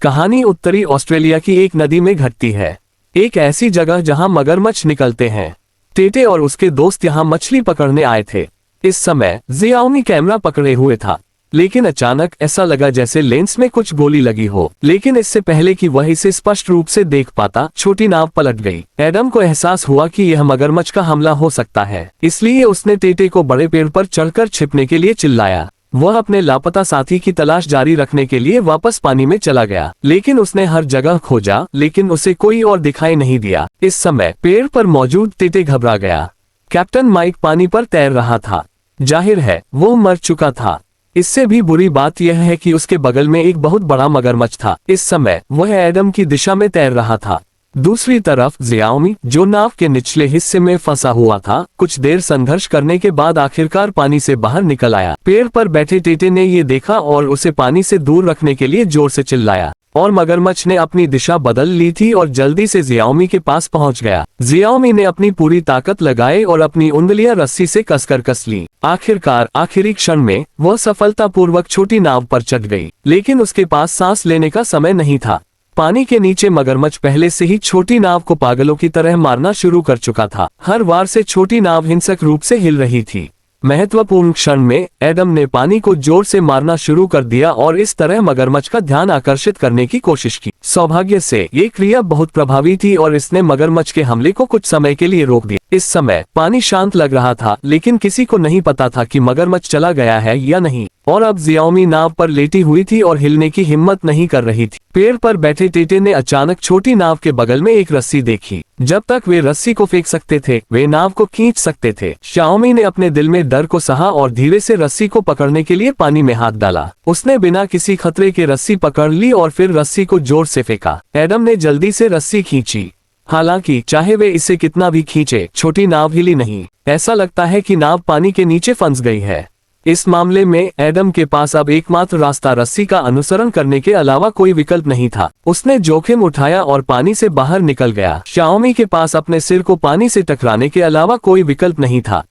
कहानी उत्तरी ऑस्ट्रेलिया की एक नदी में घटती है। एक ऐसी जगह जहां मगरमच्छ निकलते हैं। टेटे और उसके दोस्त यहां मछली पकड़ने आए थे। इस समय जियाओमी कैमरा पकड़े हुए था, लेकिन अचानक ऐसा लगा जैसे लेंस में कुछ गोली लगी हो। लेकिन इससे पहले कि वह इसे स्पष्ट रूप से देख पाता, छोटी नाव पलट गई। एडम को एहसास हुआ कि यह मगरमच्छ का हमला हो सकता है, इसलिए उसने टेटे को बड़े पेड़ पर चढ़कर छिपने के लिए चिल्लाया। वह अपने लापता साथी की तलाश जारी रखने के लिए वापस पानी में चला गया, लेकिन उसने हर जगह खोजा, लेकिन उसे कोई और दिखाई नहीं दिया। इस समय पेड़ पर मौजूद टेटे घबरा गया। कैप्टन माइक पानी पर तैर रहा था। जाहिर है वो मर चुका था। इससे भी बुरी बात यह है कि उसके बगल में एक बहुत बड़ा मगरमच्छ था। इस समय वह एडम की दिशा में तैर रहा था। दूसरी तरफ जियाओमी, जो नाव के निचले हिस्से में फंसा हुआ था, कुछ देर संघर्ष करने के बाद आखिरकार पानी से बाहर निकल आया। पेड़ पर बैठे टेटे ने ये देखा और उसे पानी से दूर रखने के लिए जोर से चिल्लाया, और मगरमच्छ ने अपनी दिशा बदल ली थी और जल्दी से जियाओमी के पास पहुंच गया। जियाओमी ने अपनी पूरी ताकत लगाई और अपनी उंगलियां रस्सी से कसकर कस ली। आखिरकार आखिरी क्षण में वह सफलतापूर्वक छोटी नाव पर चढ़ गई, लेकिन उसके पास सांस लेने का समय नहीं था। पानी के नीचे मगरमच्छ पहले से ही छोटी नाव को पागलों की तरह मारना शुरू कर चुका था। हर बार से छोटी नाव हिंसक रूप से हिल रही थी। महत्वपूर्ण क्षण में एडम ने पानी को जोर से मारना शुरू कर दिया और इस तरह मगरमच्छ का ध्यान आकर्षित करने की कोशिश की। सौभाग्य से ये क्रिया बहुत प्रभावी थी और इसने मगरमच्छ के हमले को कुछ समय के लिए रोक दिया। इस समय पानी शांत लग रहा था, लेकिन किसी को नहीं पता था कि मगरमच्छ चला गया है या नहीं। और अब जियाओमी नाव पर लेटी हुई थी और हिलने की हिम्मत नहीं कर रही थी। पेड़ पर बैठे टेटे ने अचानक छोटी नाव के बगल में एक रस्सी देखी। जब तक वे रस्सी को फेंक सकते थे, वे नाव को खींच सकते थे। शाओमी ने अपने दिल में डर को सहा और धीरे से रस्सी को पकड़ने के लिए पानी में हाथ डाला। उसने बिना किसी खतरे के रस्सी पकड़ ली और फिर रस्सी को जोर से फेंका। एडम ने जल्दी से रस्सी खींची। हालांकि चाहे वे इसे कितना भी खींचे, छोटी नाव हिली नहीं। ऐसा लगता है कि नाव पानी के नीचे फंस गई है। इस मामले में एडम के पास अब एकमात्र रास्ता रस्सी का अनुसरण करने के अलावा कोई विकल्प नहीं था। उसने जोखिम उठाया और पानी से बाहर निकल गया। शाओमी के पास अपने सिर को पानी से टकराने के अलावा कोई विकल्प नहीं था।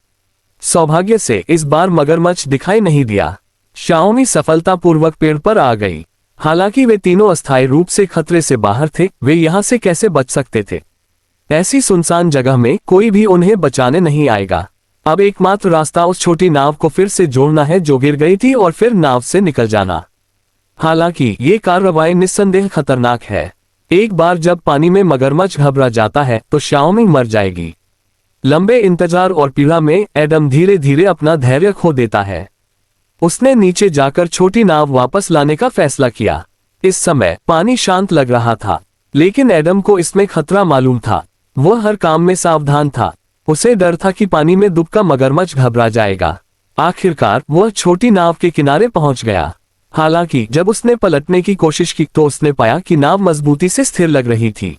सौभाग्य से इस बार मगरमच्छ दिखाई नहीं दिया। शाओमी सफलतापूर्वक पेड़ पर आ गई। हालांकि वे तीनों अस्थायी रूप से खतरे से बाहर थे। वे यहाँ से कैसे बच सकते थे? ऐसी सुनसान जगह में कोई भी उन्हें बचाने नहीं आएगा। अब एकमात्र रास्ता उस छोटी नाव को फिर से जोड़ना है जो गिर गई थी और फिर नाव से निकल जाना। हालांकि ये कार्रवाई निस्संदेह खतरनाक है। एक बार जब पानी में मगरमच्छ घबरा जाता है तो शाओमी मर जाएगी। लंबे इंतजार और पीड़ा में एडम धीरे धीरे अपना धैर्य खो देता है। उसने नीचे जाकर छोटी नाव वापस लाने का फैसला किया। इस समय पानी शांत लग रहा था, लेकिन एडम को इसमें खतरा मालूम था। वह हर काम में सावधान था। उसे डर था कि पानी में डूबता मगरमच्छ घबरा जाएगा। आखिरकार वह छोटी नाव के किनारे पहुंच गया। हालांकि जब उसने पलटने की कोशिश की तो उसने पाया कि नाव मजबूती से स्थिर लग रही थी।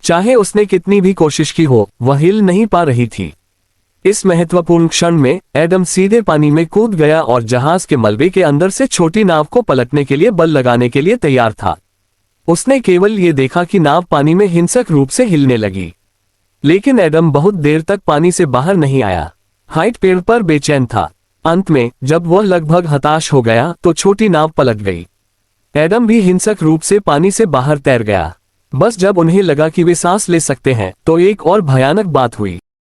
चाहे उसने कितनी भी कोशिश की हो, वह हिल नहीं पा रही थी। इस महत्वपूर्ण क्षण में एडम सीधे पानी में कूद गया और जहाज के मलबे के अंदर से छोटी नाव को पलटने के लिए बल लगाने के लिए तैयार था। उसने केवल ये देखा कि नाव पानी में हिंसक रूप से हिलने लगी, लेकिन एडम बहुत देर तक पानी से बाहर नहीं आया। हाइट पेड़ पर बेचैन था। अंत में जब वह लगभग हताश हो गया तो छोटी नाव पलट गई। एडम भी हिंसक रूप से पानी से बाहर तैर गया। बस जब उन्हें लगा कि वे सांस ले सकते हैं तो एक और भयानक बात हुई।